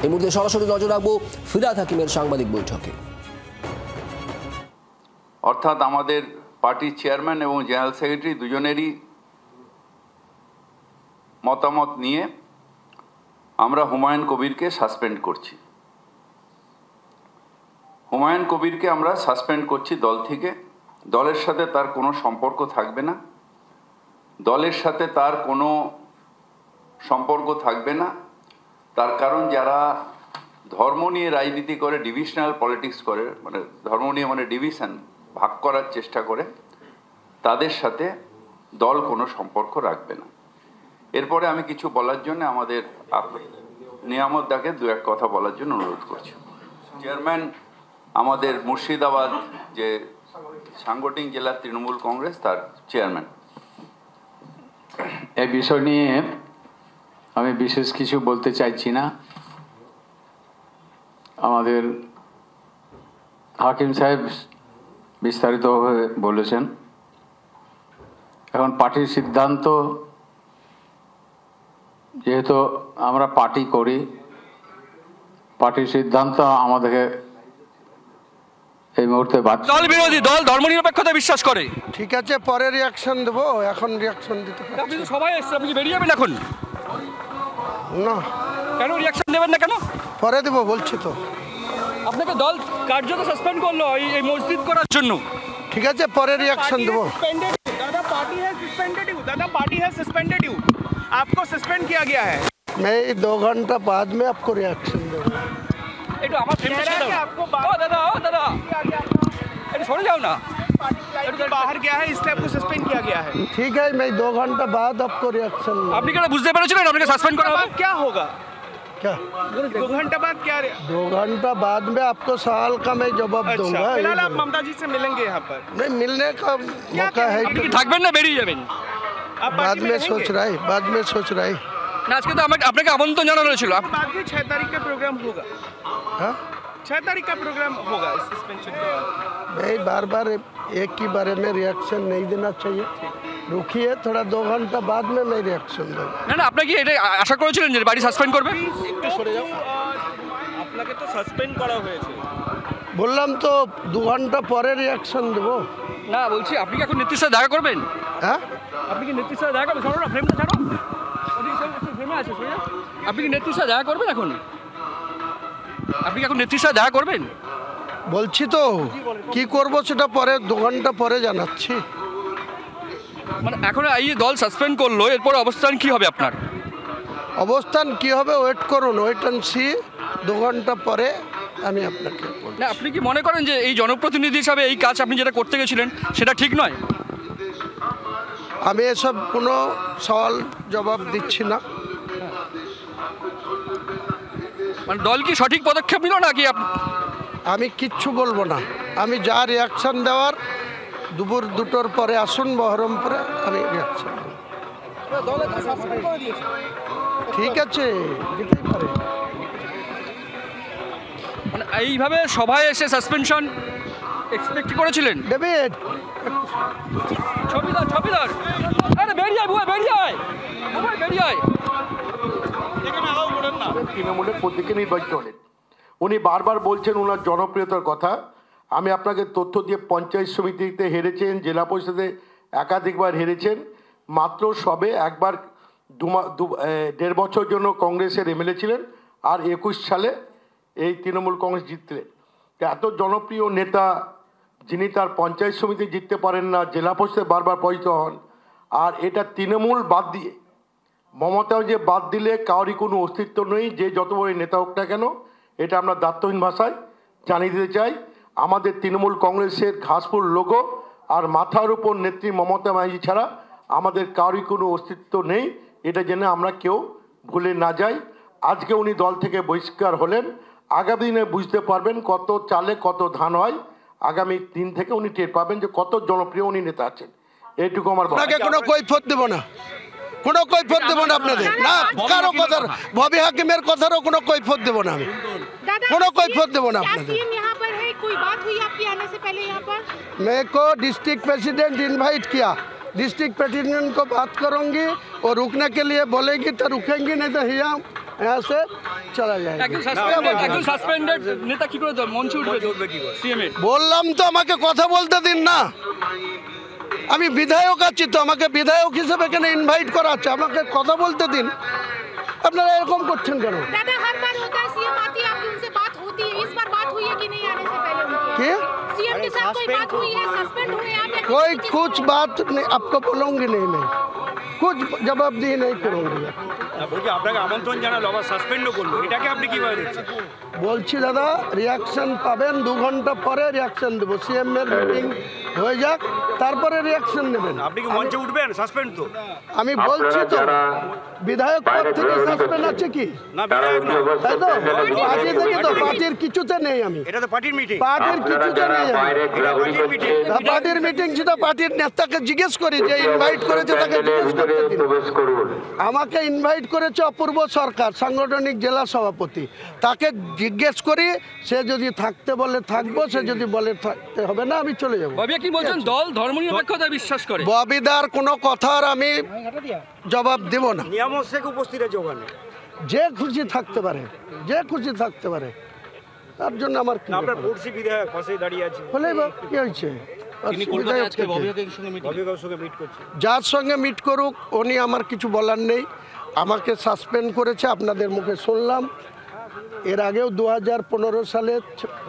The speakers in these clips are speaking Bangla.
এই মুহূর্তে সরাসরি নজর রাখবো ফিরহাদ হাকিমের সাংবাদিক বৈঠকে। অর্থাৎ আমাদের পার্টির চেয়ারম্যান এবং জেনারেল সেক্রেটারি দুজনেরই মতামত নিয়ে আমরা হুমায়ুন কবিরকে সাসপেন্ড করছি। হুমায়ুন কবিরকে আমরা সাসপেন্ড করছি দল থেকে। দলের সাথে তার কোনো সম্পর্ক থাকবে না, দলের সাথে তার কোনো সম্পর্ক থাকবে না। তার কারণ যারা ধর্ম নিয়ে রাজনীতি করে, ডিভিশনাল পলিটিক্স করে, মানে ধর্ম নিয়ে মানে ডিভিশন ভাগ করার চেষ্টা করে, তাদের সাথে দল কোনো সম্পর্ক রাখবে না। এরপরে আমি কিছু বলার জন্য আমাদের নিয়ামত দাকে দু এক কথা বলার জন্য অনুরোধ করছি। চেয়ারম্যান আমাদের মুর্শিদাবাদ যে সাংগঠনিক জেলা তৃণমূল কংগ্রেস তার চেয়ারম্যান। এই বিষয় নিয়ে আমি বিশেষ কিছু বলতে চাইছি না। আমাদের হাকিম সাহেব বিস্তারিতভাবে বলেছেন। এখন পার্টির সিদ্ধান্ত, যেহেতু আমরা পার্টি করি, পার্টির সিদ্ধান্ত আমাদেরকে এই মুহূর্তে দল বিরোধী দল ধর্মনিরপেক্ষতা বিশ্বাস করে। ঠিক আছে, পরে রিয়াকশন দেবো, এখন রিয়াকশন দিতে পারছি। আপনি তো সবাই এসেছেন, আপনি বেরিয়ে যাবেন এখন? না, কেন রিয়াকশন দেবেন না কেন? পরে দেবো বলছি তো। আপনাকে দল কার্যত সাসপেন্ড করলো এই মসজিদ করার জন্য। ঠিক আছে, পরে রিয়াকশন দেবো। दादा पार्टी है सस्पेंडेड यू, दादा पार्टी है सस्पेंडेड यू, आपको सस्पेंड किया गया है। मैं 2 घंटा बाद में आपको रिएक्शन दूंगा। একটু আমার ফ্রেন্ডের সাথে आपको ও দাদা একটু সরে যাও না। बाहर गया है इसलिए आपको सस्पेंड किया गया है। ठीक है, मैं 2 घंटा बाद आपको रिएक्शन दूंगा। আপনি কেন বুঝতে পেরেছিলেন আপনাকে সাসপেন্ড করা হবে? क्या होगा? क्या 2 घंटा बाद क्या? 2 घंटा बाद में आपको सवाल का मैं जवाब दूंगा। फिलहाल आप ममता जी से मिलेंगे यहाँ पर? नहीं, मिलने का मौका है। আপনি কি থাকবেন না বেরিয়ে যাবেন? आप बाद में सोच रहा है, बाद में सोच रहा है। না, আজকে তো আপনাকে আমন্ত্রণ জানানো হয়েছিল। बाद में 6 तारीख का प्रोग्राम होगा। हाँ, 6 तारीख का प्रोग्राम होगा इस सस्पेंशन के बाद। नहीं, बार बार एक ही बारे में रिएक्शन नहीं देना चाहिए। रुकिए थोड़ा, 2 घंटा बाद में मैं रिएक्शन दूंगा। না না, আপনি কি এটা আশা করেছিলেন যে বাড়ি সাসপেন্ড করবে? আপনাকে তো সাসপেন্ড করা হয়েছে। বললাম তো 2 ঘন্টা পরে রিয়াকশন দেবো। না, বলছি আপনি কি এখন নেত্রীর সাথে দেখা করবেন? হ্যাঁ, আপনি কি নেত্রীর সাথে দেখা করবেন? সরো না, ফ্রেমটা ছাড়ো। ফ্রেমে আছে, সরে যাও। আপনি কি নেত্রীর সাথে দেখা করবেন এখন? আপনি কি এখন নেত্রীর সাথে দেখা করবেন? বলছি তো কি করব সেটা পরে 2 ঘন্টা পরে জানাচ্ছি। মানে এখন এই যে দল সাসপেন্ড করলো, এরপর অবস্থান কি হবে আপনার? অবস্থান কি হবে ওয়েট করুন, ওয়েট অ্যান্ড সি। 2 ঘন্টা পরে আমি আপনাকে বলবো। না, আপনি কি মনে করেন যে এই জনপ্রতিনিধি হিসাবে এই কাজ আপনি যেটা করতে গেছিলেন সেটা ঠিক নয়? আমি এসব কোনো সওয়াল জবাব দিচ্ছি না। মানে দল কি সঠিক পদক্ষেপ নিল নাকি? আমি কিচ্ছু বলবো না। আমি যা রিয়াকশন দেওয়ার দুপুর 2টোর পরে আসুন বহরমপুরে, আমি রিয়াকশন দেব। ঠিক আছে, দিতেই পারে। মানে এইভাবে সভায় এসে সাসপেনশন এক্সপেক্ট করেছিলেন? ডেভিড, ছবিদার আরে বেরিয়ে আয়, বুয়া বেরিয়ে আয়, বুয়া বেরিয়ে আয়। তৃণমূলের প্রতীকে নির্বাচিত হলেন। উনি বারবার বলছেন ওনার জনপ্রিয়তার কথা। আমি আপনাকে তথ্য দিয়ে পঞ্চায়েত সমিতিতে হেরেছেন, জেলা পরিষদে একাধিকবার হেরেছেন। মাত্র সবে একবার 1.5 বছর জন্য কংগ্রেসের এমএলএ ছিলেন, আর 21 সালে এই তৃণমূল কংগ্রেস জিতলেন। এত জনপ্রিয় নেতা যিনি তার পঞ্চায়েত সমিতি জিততে পারেন না, জেলা পরিষদে বারবার পরাজিত হন, আর এটা তৃণমূল বাদ দিয়ে মমতা যে বাদ দিলে কারোরই কোনো অস্তিত্ব নেই, যে যত বড় নেতা হোক না কেন। এটা আমরা দায়িত্বহীন ভাষায় জানিয়ে দিতে চাই। আমাদের তৃণমূল কংগ্রেসের ঘাসফুল লোগো আর মাথার উপর নেত্রী মমতা ব্যানার্জি ছাড়া আমাদের কারোরই কোনো অস্তিত্ব নেই, এটা জেনে আমরা কেউ ভুলে না যাই। আজকে উনি দল থেকে বহিষ্কার হলেন, আগামী দিনে বুঝতে পারবেন কত চালে কত ধান হয়। আগামী দিন থেকে উনি টের পাবেন যে কত জনপ্রিয় উনি নেতা আছেন। এইটুকু আমার বলা। আপনাকে কোনো কৈফিয়ত দেব না, কোনো কৈফিয়ত দেব না আপনাদের, না কারো কথার, ববি হাকিমের কথারও কোনো কৈফিয়ত দেব না আমি, কোনো কৈফিয়ত দেব না আপনাদের। कोई बात हुई आपके आने से पहले यहाँ पर? मेरे को डिस्ट्रिक्ट प्रेसिडेंट इनवाइट किया, डिस्ट्रिक्ट प्रेसिडेंट को बात करूंगी और रुकने के लिए बोलेगी तो रुकेंगी, नहीं तो यहाँ यहाँ से चला जाएगा। একজন সাসপেন্ডেড নেতা কি করে মঞ্চে উঠবে সিএম এর? বললাম তো আমাকে কথা বলতে দিন না, আমি বিধায়ক আছি তো, আমাকে বিধায়ক হিসেবে এখানে ইনভাইট করা আছে, আমাকে কথা বলতে দিন। আপনারা এরকম করছেন কেন? दादा हर बार होता है सीएम आती है आपकी उनसे बात होती है, इस बार बात हुई है कि नहीं आने से पहले उनकी? क्या सीएम के साथ कोई बात हुई है, सस्पेंड हुए आप या कोई कुछ बात नहीं आपको बोलूंगी, नहीं मैं कुछ जवाबदेही नहीं करूंगी। বলছি আপনাকে আমন্ত্রণ জানালো আবার সাসপেন্ডও করলো, এটাকে আপনি কিভাবে দেখছেন? বলছি দাদা রিয়াকশন পাবেন 2 ঘন্টা পরে রিয়াকশন দেবো, সিএম এর মিটিং হয়ে যাক তারপরে রিয়াকশন নেবেন। আপনি কি মঞ্চে উঠবেন? সাসপেন্ড তো আমি বলছি তো বিধায়ক পদ থেকে সাসপেন্ড আছে কি? না, বিধায়ক না, তাই তো পার্টি থেকে তো, পার্টির কিছুতে নেই আমি, এটা তো পার্টির মিটিং। পার্টির কিছুতে নেই আমি, এটা পার্টির মিটিং। পার্টির মিটিং সেটা পার্টির নেতাকে জিজ্ঞেস করি যে ইনভাইট করেছে তাকে জিজ্ঞেস করতে দিন। আমাকে ইনভাইট করেছে অপূর্ব সরকার সাংগঠনিক জেলা সভাপতি, তাকে জিজ্ঞেস করি, সে যদি থাকতে বলে থাকবো, সে যদি বলে থাকতে হবে না আমি চলে যাবো। ববিয়া কি বলছেন দল ধর্মনিরপেক্ষতায় বিশ্বাস করে? ববিদার কোনো কথার আমি জবাব দেব না। নিয়ামক শেখ উপস্থিত আছে ওখানে, যে খুশি থাকতে পারে, যে খুশি থাকতে পারে, তার জন্য আমার কি আপনার পড়শি বিধায়ক পাশে দাঁড়িয়ে আছে, হলে বা কি হয়েছে? ববিয়ার সঙ্গে মিট করছে। যার সঙ্গে মিট করুক, উনি আমার কিছু বলার নেই। আমাকে সাসপেন্ড করেছে আপনাদের মুখে শুনলাম। এর আগেও 2015 সালের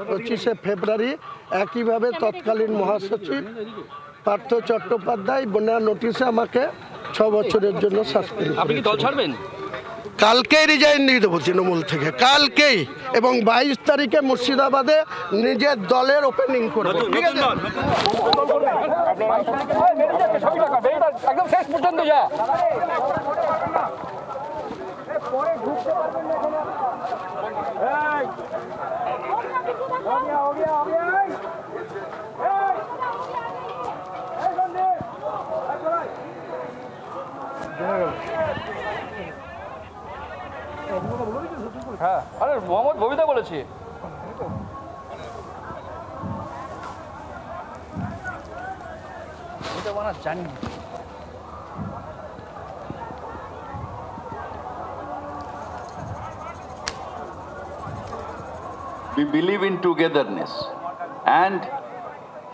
25শে ফেব্রুয়ারি একইভাবে তৎকালীন মহাসচিব পার্থ চট্টোপাধ্যায় বিনা নোটিশে আমাকে 6 বছরের জন্য সাসপেন্ড। আপনি কি দল ছাড়বেন? কালকেই রিজাইন দিয়ে দেবো তৃণমূল থেকে, কালকেই, এবং 22 তারিখে মুর্শিদাবাদে নিজের দলের ওপেনিং করবো। ঠিক আছে, একদম শেষ পর্যন্ত যা। হ্যাঁ, আরে মোহাম্মদ ববিতা বলেছি। এটা বানা জানি। We believe in togetherness, and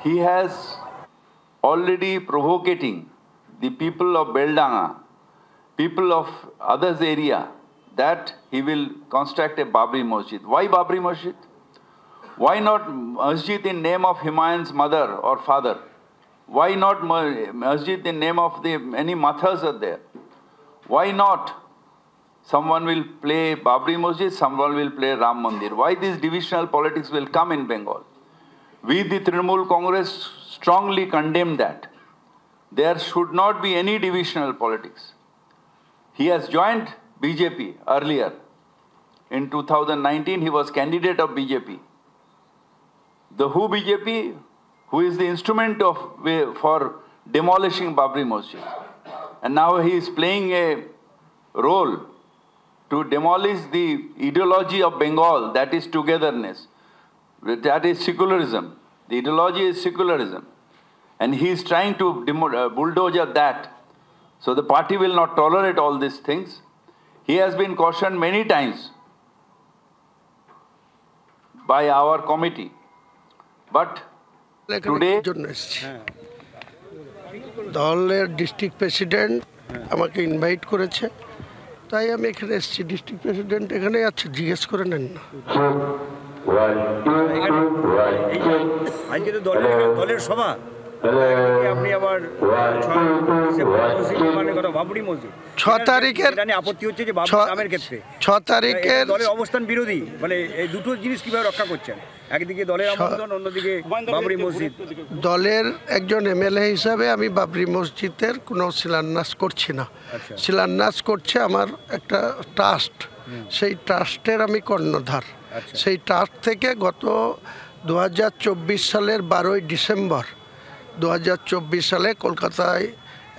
he has already provocating the people of Beldanga, people of others area, that he will construct a Babri Masjid. Why Babri Masjid? Why not masjid in name of Humayun's mother or father? Why not masjid in name of the many mathas are there? Why not? Someone will play Babri Masjid, someone will play Ram Mandir. Why this divisional politics will come in Bengal? We, the Trinamool Congress, strongly condemn that. There should not be any divisional politics. He has joined BJP earlier. In 2019, he was candidate of BJP. The who BJP, who is the instrument of for demolishing Babri Masjid. And now he is playing a role to demolish the ideology of Bengal, that is togetherness, that is secularism. The ideology is secularism. And he is trying to bulldoze that. So the party will not tolerate all these things. He has been cautioned many times by our committee. But today, দলের ডিস্ট্রিক্ট প্রেসিডেন্ট আমাকে ইনভাইট করেছে, তাই আমি এখানে এসেছি। ডিস্ট্রিক্ট প্রেসিডেন্ট এখানে আছে, জিজ্ঞেস করে নেন না। আজকে তো দলের সভা, আপনি আবার 6 তারিখের আপত্তি হচ্ছে যে নামের ক্ষেত্রে 6 তারিখের দলের অবস্থান বিরোধী, মানে এই দুটো জিনিস কিভাবে রক্ষা করছেন? একদিকে দলের আমন্ত্রণ, অন্যদিকে বাবরি মসজিদ। দলের একজন এমএলএ হিসাবে আমি বাবরি মসজিদের কোনো শিলান্যাস করছি না। শিলান্যাস করছে আমার একটা ট্রাস্ট, সেই ট্রাস্টের আমি কর্ণধার। সেই ট্রাস্ট থেকে গত 2024 সালের 12ই ডিসেম্বর 2024 সালে কলকাতায়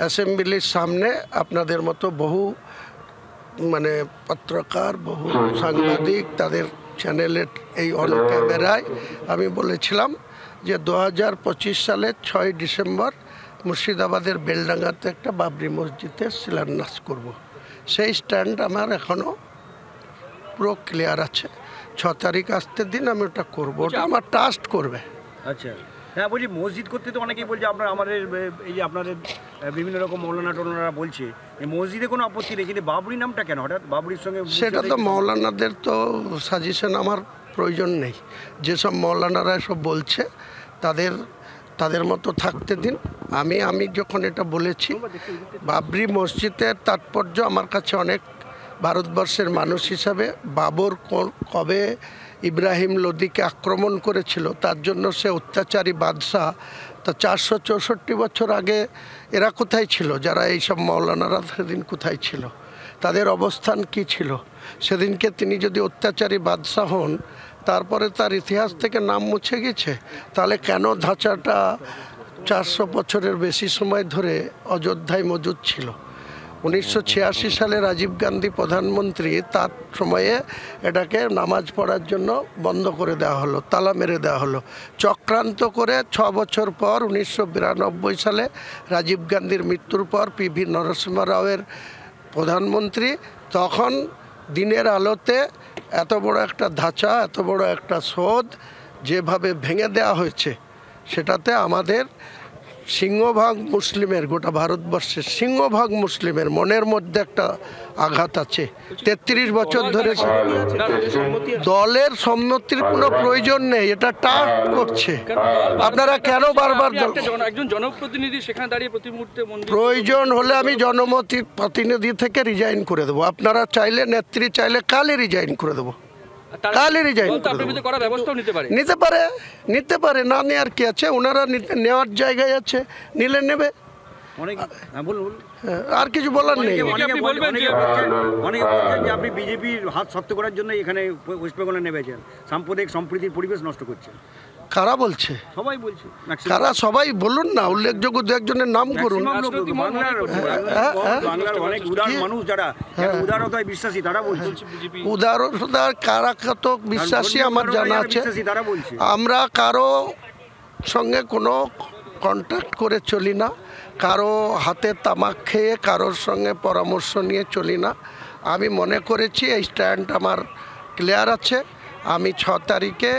অ্যাসেম্বলির সামনে আপনাদের মতো বহু মানে পত্রকার, বহু সাংবাদিক, তাদের চ্যানেলের এই অন ক্যামেরায় আমি বলেছিলাম যে 2025 সালের 6ই ডিসেম্বর মুর্শিদাবাদের বেলডাঙ্গাতে একটা বাবরি মসজিদের শিলান্যাস করব। সেই স্ট্যান্ড আমার এখনও পুরো ক্লিয়ার আছে। 6 তারিখ আসতে দিন, আমি ওটা করবো, ওটা আমার ট্রাস্ট করবে। আচ্ছা, হ্যাঁ বলছি মসজিদ করতে তো অনেকেই বলছে আপনার আমাদের এই যে আপনাদের বিভিন্ন রকম মৌলানা টোলানারা বলছে মসজিদে কোনো আপত্তি নেই, কিন্তু বাবরি নামটা কেন হঠাৎ বাবরির সঙ্গে? সেটা তো মৌলানাদের তো সাজেশন আমার প্রয়োজন নেই। যেসব মৌলানারা এসব বলছে তাদের মতো থাকতে দিন। আমি যখন এটা বলেছি, বাবরি মসজিদের তাৎপর্য আমার কাছে অনেক, ভারতবর্ষের মানুষ হিসাবে বাবর কবে ইব্রাহিম লোদিকে আক্রমণ করেছিল, তার জন্য সে অত্যাচারী বাদশাহ, তা 464 বছর আগে এরা কোথায় ছিল? যারা এইসব মৌলানারা সেদিন কোথায় ছিল? তাদের অবস্থান কি ছিল? সেদিনকে তিনি যদি অত্যাচারী বাদশাহ হন, তারপরে তার ইতিহাস থেকে নাম মুছে গেছে, তাহলে কেন ধাঁচাটা 400 বছরের বেশি সময় ধরে অযোধ্যায় মজুদ ছিল? 1986 সালে রাজীব গান্ধী প্রধানমন্ত্রী, তার সময়ে এটাকে নামাজ পড়ার জন্য বন্ধ করে দেওয়া হলো, তালা মেরে দেওয়া হলো। চক্রান্ত করে 6 বছর পর 1992 সালে রাজীব গান্ধীর মৃত্যুর পর PV নরসিংহ রাওয়ের প্রধানমন্ত্রী, তখন দিনের আলোতে এত বড় একটা ধাঁচা, এত বড় একটা শোধ যেভাবে ভেঙে দেওয়া হয়েছে, সেটাতে আমাদের সিংহভাগ মুসলিমের, গোটা ভারতবর্ষের সিংহভাগ মুসলিমের মনের মধ্যে একটা আঘাত আছে। 33 বছর ধরে দলের সম্মতির কোনো প্রয়োজন নেই, এটা টাস্ক করছে। আপনারা কেন বারবার একজন জনপ্রতিনিধি সেখানে দাঁড়িয়ে প্রতি মুহূর্তে প্রয়োজন হলে আমি জনমতি প্রতিনিধি থেকে রিজাইন করে দেবো। আপনারা চাইলে, নেত্রী চাইলে কালই রিজাইন করে দেবো, কালই রিজাইন নিতে পারে, না নেওয়ার কি আছে? ওনারা নেওয়ার জায়গায় আছে, নিলে নেবে, আর কিছু বলার নেই। আপনি বিজেপির হাত শক্ত করার জন্য এখানে ওয়েস্ট বেঙ্গলে নেমেছেন, সাম্প্রদায়িক সম্প্রীতির পরিবেশ নষ্ট করছে। কারা বলছে? সবাই বলছে। কারা? সবাই বলুন না, উল্লেখযোগ্য দু একজনের নাম করুন। বাংলার অনেক উদার মানুষ যারা উদারতায় বিশ্বাসী তারা বলছে। উদারতার কারা কত বিশ্বাসী আমার জানা আছে। আমরা কারো সঙ্গে কোনো কন্ট্যাক্ট করে চলি না, কারো হাতে তামাক খেয়ে কারোর সঙ্গে পরামর্শ নিয়ে চলি না। আমি মনে করেছি এই স্ট্যান্ড আমার ক্লিয়ার আছে। আমি 6 তারিখে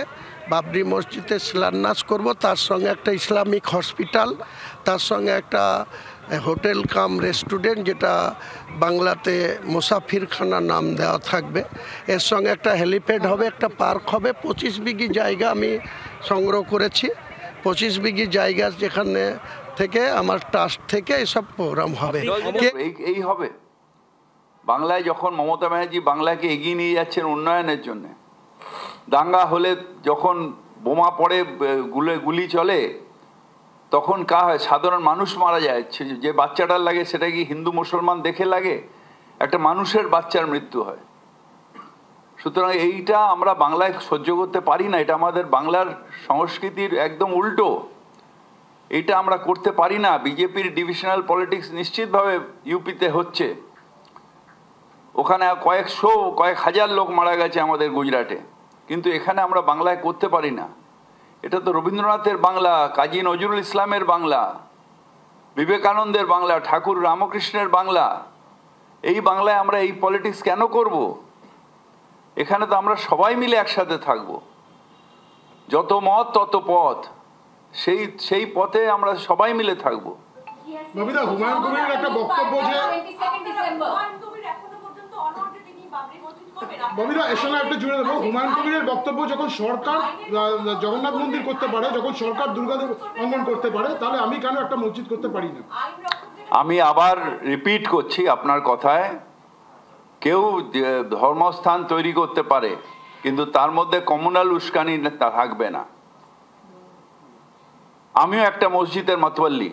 বাবরি মসজিদে শিলান্যাস করব, তার সঙ্গে একটা ইসলামিক হসপিটাল, তার সঙ্গে একটা হোটেল কাম রেস্টুরেন্ট, যেটা বাংলাতে মুসাফিরখানা নাম দেওয়া থাকবে, এর সঙ্গে একটা হেলিপ্যাড হবে, একটা পার্ক হবে। 25 বিঘি জায়গা আমি সংগ্রহ করেছি, 25 বিঘি জায়গা, যেখানে থেকে আমার ট্রাস্ট থেকে এসব প্রোগ্রাম হবে। এই হবে বাংলায়, যখন মমতা ব্যানার্জি বাংলাকে এগিয়ে নিয়ে যাচ্ছেন উন্নয়নের জন্য, দাঙ্গা হলে যখন বোমা পড়ে, গুলি চলে, তখন কা হয়? সাধারণ মানুষ মারা যায়। যে বাচ্চাটার লাগে সেটা কি হিন্দু মুসলমান দেখে লাগে? একটা মানুষের বাচ্চার মৃত্যু হয়। সুতরাং এইটা আমরা বাংলায় সহ্য করতে পারি না, এটা আমাদের বাংলার সংস্কৃতির একদম উল্টো, এইটা আমরা করতে পারি না। বিজেপির ডিভিশনাল পলিটিক্স নিশ্চিতভাবে ইউপিতে হচ্ছে, ওখানে কয়েক হাজার লোক মারা গেছে আমাদের গুজরাটে, কিন্তু এখানে আমরা বাংলায় করতে পারি না। এটা তো রবীন্দ্রনাথের বাংলা, কাজী নজরুল ইসলামের বাংলা, বিবেকানন্দের বাংলা, ঠাকুর রামকৃষ্ণের বাংলা। এই বাংলায় আমরা এই পলিটিক্স কেন করব? এখানে তো আমরা সবাই মিলে একসাথে থাকব, যত মত তত পথ, সেই পথে আমরা সবাই মিলে থাকব। ববিতা, হুমায়ুন কবিরের একটা বক্তব্য, যে ববিতা এর সঙ্গে একটা জুড়ে দেবো, হুমায়ুন কবিরের বক্তব্য, যখন সরকার জগন্নাথ মন্দির করতে পারে, যখন সরকার দুর্গাদেব অঙ্গন করতে পারে, তাহলে আমি কেন একটা মসজিদ করতে পারি না? আমি আবার রিপিট করছি আপনার কথায়, কেউ ধর্মস্থান তৈরি করতে পারে, কিন্তু তার মধ্যে কমিউনাল উস্কানি থাকবে না। আমিও একটা মসজিদের মাতওয়াল্লি,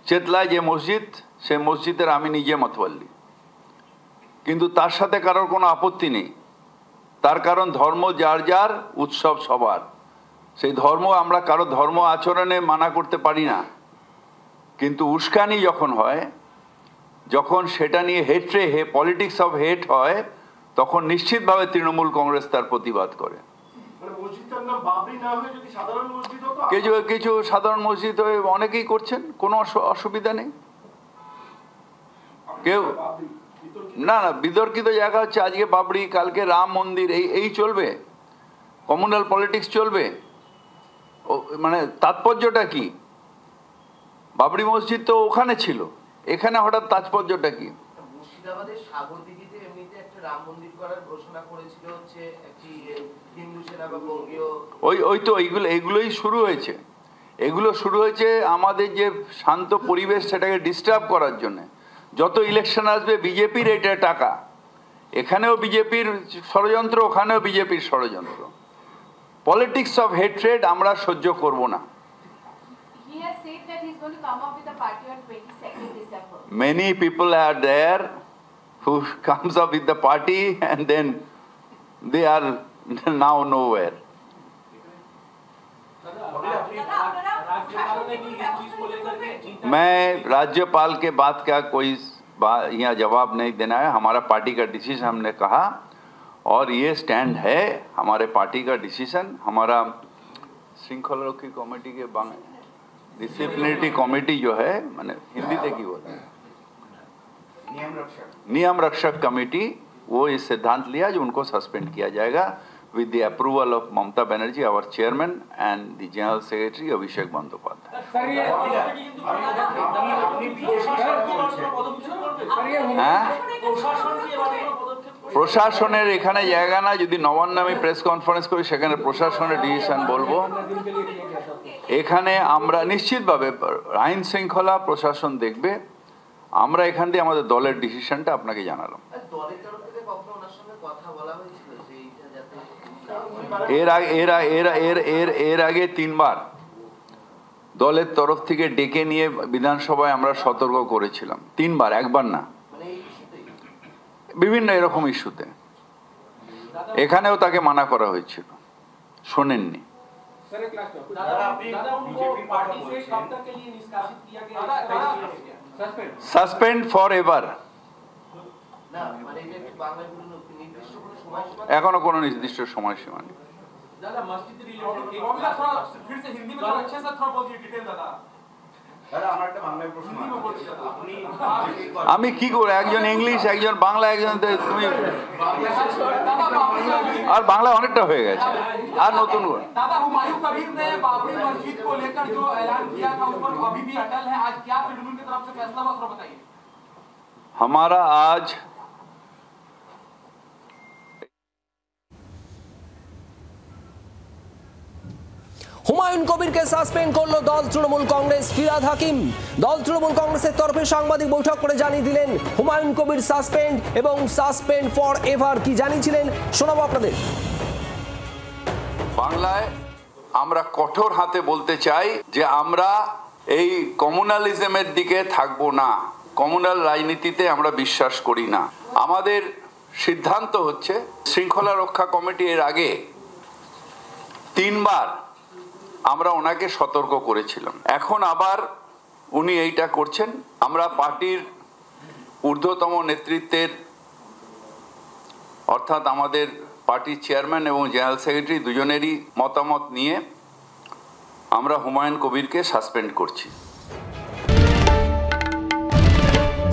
চেতলায় যে মসজিদ, সেই মসজিদের আমি নিজে মাতওয়াল্লি, কিন্তু তার সাথে কারোর কোনো আপত্তি নেই। তার কারণ ধর্ম যার যার, উৎসব সবার। সেই ধর্ম আমরা কারো ধর্ম আচরণে মানা করতে পারি না, কিন্তু উস্কানি যখন হয়, যখন সেটা নিয়ে পলিটিক্স অফ হেট হয়, তখন নিশ্চিতভাবে তৃণমূল কংগ্রেস তার প্রতিবাদ করে। কিছু সাধারণ মসজিদ হয়ে অনেকেই করছেন, কোনো অসুবিধা নেই। কেউ না না, বিতর্কিত জায়গা হচ্ছে আজকে বাবরি, কালকে রাম মন্দির, এই চলবে, কমিউনাল পলিটিক্স চলবে। মানে তাৎপর্যটা কি? বাবরি মসজিদ তো ওখানে ছিল, এখানে হঠাৎ তাৎপর্যটা কি? মুর্শিদাবাদের সাগরদিঘিতে এমনিতে একটা রাম মন্দির করার ঘোষণা করেছিল হচ্ছে একটি হিন্দু সেনা বা বঙ্গীয় ওই তো এইগুলোই শুরু হয়েছে। এগুলো শুরু হয়েছে আমাদের যে শান্ত পরিবেশ সেটাকে ডিস্টার্ব করার জন্য। যত ইলেকশন আসবে বিজেপির এটা টাকা, এখানেও বিজেপির ষড়যন্ত্র, ওখানেও বিজেপির ষড়যন্ত্র। পলিটিক্স অফ হেট্রেড আমরা সহ্য করব না। Many people are there who comes up with the party and then they are now nowhere. मैं राज्यपाल के बात का कोई यहाँ जवाब नहीं देना है। हमारा पार्टी का डिसीजन हमने कहा और ये स्टैंड है हमारे पार्टी का डिसीजन। हमारा श्रृंखला रक्षक कमेटी के डिसिप्लिनरी कमेटी जो है, मैंने हिंदी से की बोला, नियम रक्षक कमेटी, वो इस सिद्धांत लिया जो उनको सस्पेंड किया जाएगा with the approval of Mamata Banerjee, our chairman, and the general secretary Abhishek Bandyopadhyay. প্রশাসনের এখানে জায়গা না, যদি নবান্নে আমি প্রেস কনফারেন্স করি সেখানে প্রশাসনের ডিসিশন বলবো। এখানে আমরা নিশ্চিতভাবে আইন শৃঙ্খলা প্রশাসন দেখবে, আমরা এখান দিয়ে আমাদের দলের ডিসিশনটা আপনাকে জানালাম। এর আগে 3 বার দলের তরফ থেকে ডেকে নিয়ে বিধানসভায় আমরা সতর্ক করেছিলাম, 3 বার, একবার না, বিভিন্ন এরকম ইস্যুতে। এখানেও তাকে মানা করা হয়েছিল, শোনেননি। সাসপেন্ড ফর এভার, এখনো কোনো নির্দিষ্ট সময়সীমা নেই। আমি কি করে, একজন ইংলিশ, একজন বাংলা, একজন তুমি, আর বাংলা অনেকটা হয়ে গেছে, আর নতুন করে। हमारा आज হুমায়ুন কবিরকে সাসপেন্ড করলো দল তৃণমূল কংগ্রেস। ফিরহাদ হাকিম দল তৃণমূল কংগ্রেসের তরফে সাংবাদিক বৈঠক করে জানিয়ে দিলেন হুমায়ুন কবির সাসপেন্ড এবং সাসপেন্ড ফর এভার। কি জানিয়েছিলেন শোনাবো আপনাদের। বাংলায় আমরা কঠোর হাতে বলতে চাই যে আমরা এই কমিউনালিজমের দিকে থাকবো না, কমিউনাল রাজনীতিতে আমরা বিশ্বাস করি না। আমাদের সিদ্ধান্ত হচ্ছে, শৃঙ্খলা রক্ষা কমিটি এর আগে 3 বার আমরা ওনাকে সতর্ক করেছিলাম, এখন আবার উনি এইটা করছেন। আমরা পার্টির ঊর্ধ্বতম নেতৃত্বের, অর্থাৎ আমাদের পার্টির চেয়ারম্যান এবং জেনারেল সেক্রেটারি দুজনেরই মতামত নিয়ে আমরা হুমায়ুন কবিরকে সাসপেন্ড করছি।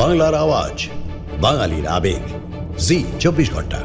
বাংলার আওয়াজ, বাঙালির আবেগ, জি 24 ঘন্টা।